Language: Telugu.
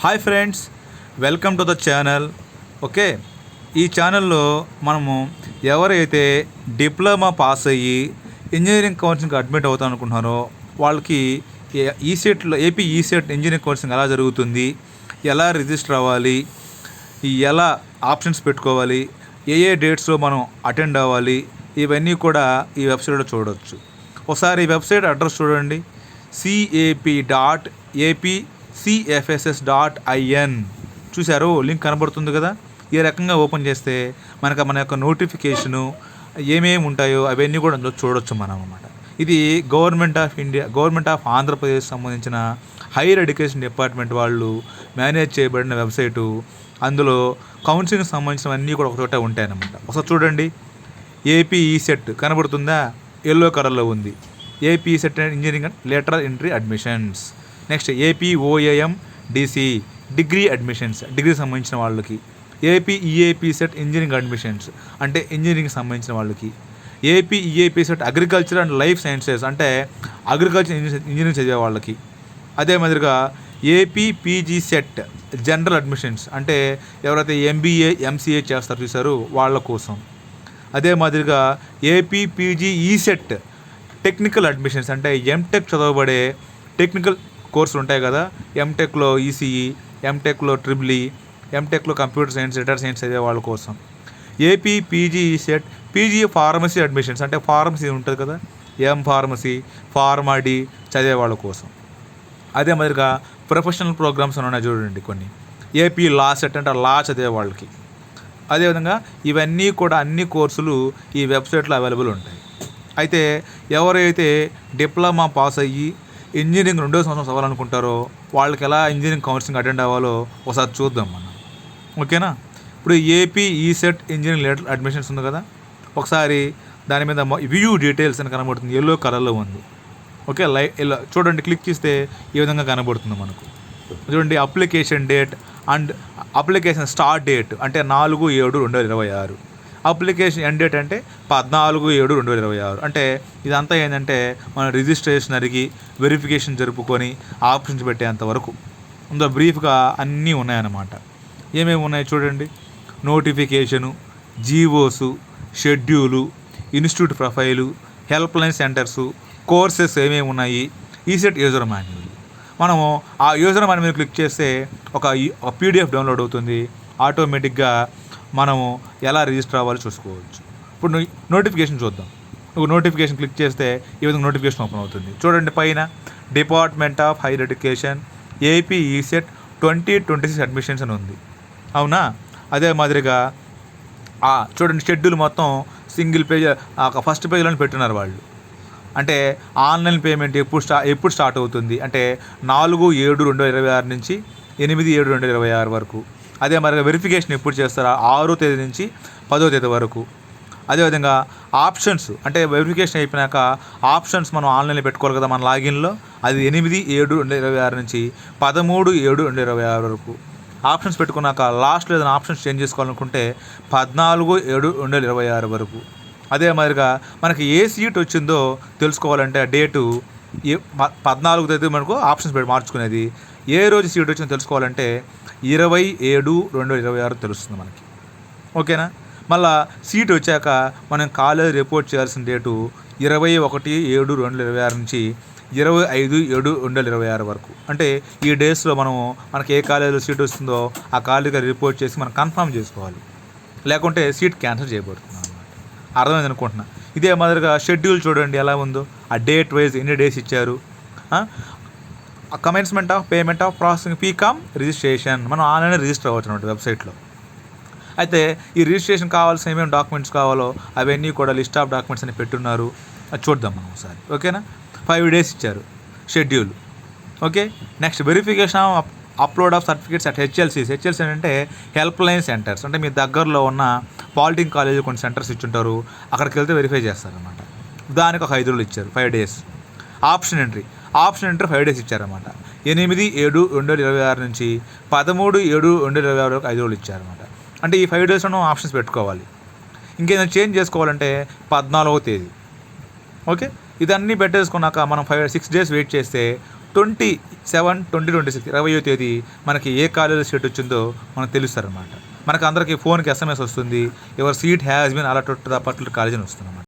Hi friends, welcome to the channel. Okay, ఈ ఛానల్లో మనము ఎవరైతే డిప్లొమా పాస్ అయ్యి ఇంజనీరింగ్ కౌన్సిలింగ్కి అడ్మిట్ అవుతాం అనుకుంటున్నారో వాళ్ళకి ఈసెట్లో ఏపీ ఈసెట్ ఇంజనీరింగ్ కౌన్సిలింగ్ ఎలా జరుగుతుంది, ఎలా రిజిస్టర్ అవ్వాలి, ఎలా ఆప్షన్స్ పెట్టుకోవాలి, ఏ డేట్స్లో మనం అటెండ్ అవ్వాలి, ఇవన్నీ కూడా ఈ వెబ్సైట్లో చూడవచ్చు. ఒకసారి ఈ వెబ్సైట్ అడ్రస్ చూడండి, cap.apcfss.in. చూశారు, లింక్ కనబడుతుంది కదా. ఈ రకంగా ఓపెన్ చేస్తే మన యొక్క నోటిఫికేషను ఏమేమి ఉంటాయో అవన్నీ కూడా అందులో చూడొచ్చు మనం అన్నమాట. ఇది government of India, government of Andhra Pradesh సంబంధించిన హైయర్ ఎడ్యుకేషన్ డిపార్ట్మెంట్ వాళ్ళు మేనేజ్ చేయబడిన వెబ్సైటు. అందులో కౌన్సిలింగ్ సంబంధించినవన్నీ కూడా ఒకచోట ఉంటాయన్నమాట. ఒకసారి చూడండి, ఏపీ ఈసెట్ కనబడుతుందా, ఎల్లో కలర్లో ఉంది. AP ECET engineering and lateral entry admissions. Next AP OAMDC degree admissions, degree సంబంధించిన వాళ్ళకి. AP EAPCET engineering admissions అంటే ఇంజనీరింగ్ సంబంధించిన వాళ్ళకి. AP EAPCET agriculture and life sciences అంటే అగ్రికల్చర్ ఇంజనీరింగ్ చదివే వాళ్ళకి. అదే మాదిరిగా AP PGCET general admissions అంటే ఎవరైతే ఎంబీఏ ఎంసీఏ చేస్తారు చూసారు వాళ్ళ కోసం. అదే మాదిరిగా AP PGECET technical admissions అంటే ఎంటెక్ చదవబడే టెక్నికల్ కోర్సులు ఉంటాయి కదా, ఎంటెక్లో ఈసీఈ, ఎంటెక్లో ట్రిపుల్, ఎంటెక్లో కంప్యూటర్ సైన్స్, డేటా సైన్స్ చదివే వాళ్ళ కోసం. AP PGCET PG pharmacy admissions అంటే ఫార్మసీ ఉంటుంది కదా, ఫార్మసీ, ఫార్మాడీ చదివే వాళ్ళ కోసం. అదే మాదిరిగా ప్రొఫెషనల్ ప్రోగ్రామ్స్ ఉన్నాయి చూడండి కొన్ని. ఏపీ లా సెట్ అంటే లా చదివే వాళ్ళకి. అదేవిధంగా ఇవన్నీ కూడా అన్ని కోర్సులు ఈ వెబ్సైట్లో అవైలబుల్ ఉంటాయి. అయితే ఎవరైతే డిప్లొమా పాస్ అయ్యి ఇంజనీరింగ్ 2వ సంవత్సరం చదవాలనుకుంటారో వాళ్ళకి ఎలా ఇంజనీరింగ్ కౌన్సిలింగ్ అటెండ్ అవ్వాలో ఒకసారి చూద్దాం మనం. ఓకేనా. ఇప్పుడు AP ECET engineering later admissions ఉంది కదా, ఒకసారి దాని మీద వ్యూ డీటెయిల్స్ అని కనబడుతుంది, ఎల్లో కలర్లో ఉంది. ఓకే, ఇలా చూడండి, క్లిక్ చేస్తే ఈ విధంగా కనబడుతుంది మనకు. చూడండి, application date and application start date అంటే 4/7/2026. అప్లికేషన్ ఎండ్ డేట్ అంటే 14/7/2026. అంటే ఇదంతా ఏంటంటే మన రిజిస్ట్రేషన్ అడిగి వెరిఫికేషన్ జరుపుకొని ఆప్షన్స్ పెట్టేంత వరకు ఉందో బ్రీఫ్గా అన్నీ ఉన్నాయన్నమాట. ఏమేమి ఉన్నాయి చూడండి, notification, GOs, schedule, institute profile, help line centres, courses ఏమేమి ఉన్నాయి, ఈసెట్ యూజర్ మాన్యువల్. మనము ఆ యూజర్ మాన్యువల్ క్లిక్ చేస్తే ఒక పీడిఎఫ్ డౌన్లోడ్ అవుతుంది. ఆటోమేటిక్గా మనము ఎలా రిజిస్టర్ అవ్వాలో చూసుకోవచ్చు. ఇప్పుడు నోటిఫికేషన్ చూద్దాం. నువ్వు నోటిఫికేషన్ క్లిక్ చేస్తే ఈ విధంగా నోటిఫికేషన్ ఓపెన్ అవుతుంది. చూడండి, పైన department of higher education AP ECET 2026 admissions అని ఉంది, అవునా. అదే మాదిరిగా చూడండి, షెడ్యూల్ మొత్తం సింగిల్ పేజ్ ఫస్ట్ పేజ్లోనే పెట్టున్నారు వాళ్ళు. అంటే ఆన్లైన్ పేమెంట్ ఎప్పుడు స్టార్ట్ అవుతుంది అంటే 4/7/2026 నుంచి 8/7/2026 వరకు. అదే మరి వెరిఫికేషన్ ఎప్పుడు చేస్తారా 6వ తేదీ నుంచి 10వ తేదీ వరకు. అదేవిధంగా ఆప్షన్స్ అంటే వెరిఫికేషన్ అయిపోయినాక ఆప్షన్స్ మనం ఆన్లైన్లో పెట్టుకోవాలి కదా మన లాగిన్లో, అది 8/7/2026 నుంచి 13/7/2026 వరకు. ఆప్షన్స్ పెట్టుకున్నాక లాస్ట్లో ఏదైనా ఆప్షన్స్ చేంజ్ చేసుకోవాలనుకుంటే 14/7/2026 వరకు. అదే మాదిరిగా మనకి ఏ సీట్ వచ్చిందో తెలుసుకోవాలంటే ఆ డేటు 14వ తేదీ మనకు ఆప్షన్స్ పెట్టి మార్చుకునేది. ఏ రోజు సీట్ వచ్చిందో తెలుసుకోవాలంటే 20/7/2026 తెలుస్తుంది మనకి. ఓకేనా. మళ్ళీ సీట్ వచ్చాక మనం కాలేజ్ రిపోర్ట్ చేయాల్సిన డేటు 21/7/2026 నుంచి 25/7/2026 వరకు. అంటే ఈ డేస్లో మనకి ఏ కాలేజీలో సీట్ వస్తుందో ఆ కాలేజీకి రిపోర్ట్ చేసి మనం కన్ఫర్మ్ చేసుకోవాలి, లేకుంటే సీట్ క్యాన్సిల్ చేయబడుతుంది అన్నమాట. అర్థమైంది అనుకుంటున్నా. ఇదే మాదిరిగా షెడ్యూల్ చూడండి ఎలా ఉందో, ఆ డేట్ వైజ్ ఎన్ని డేస్ ఇచ్చారు. Commencement of payment of processing fee come registration, మనం ఆన్లైన్ రిజిస్టర్ అవ్వచ్చు అన్నమాట వెబ్సైట్లో. అయితే ఈ రిజిస్ట్రేషన్ కావాల్సిన ఏమేమి డాక్యుమెంట్స్ కావాలో అవన్నీ కూడా లిస్ట్ ఆఫ్ డాక్యుమెంట్స్ అని పెట్టున్నారు, అది చూద్దాం మనం ఒకసారి. ఓకేనా. 5 days ఇచ్చారు schedule. Okay. Next verification upload of certificates at హెచ్ఎల్సీస్. హెచ్ఎల్సీ అంటే హెల్ప్ లైన్ సెంటర్స్. అంటే మీ దగ్గరలో ఉన్న పాలిటెక్నిక్ కాలేజీ కొన్ని సెంటర్స్ ఇచ్చుంటారు, అక్కడికి వెళ్తే వెరిఫై చేస్తారనమాట. దానికి ఒక 5 రోజులు ఇచ్చారు, 5 days. Option entry 5 days ఇచ్చారన్నమాట. 8/7/2026 నుంచి 13/7/2026 వరకు 5 రోజులు ఇచ్చారన్నమాట. అంటే ఈ 5 daysలో ఆప్షన్స్ పెట్టుకోవాలి. ఇంకేదైనా చేంజ్ చేసుకోవాలంటే 14వ తేదీ. ఓకే. ఇదన్నీ పెట్టేసుకున్నాక మనం 6 days వెయిట్ చేస్తే 27/2026 20వ తేదీ మనకి ఏ కాలేజీలో సీట్ వచ్చిందో మనకు తెలుస్తారనమాట. మనకు అందరికీ ఫోన్కి SMS వస్తుంది, your seat has been allotted to the particular college అని వస్తుందన్నమాట.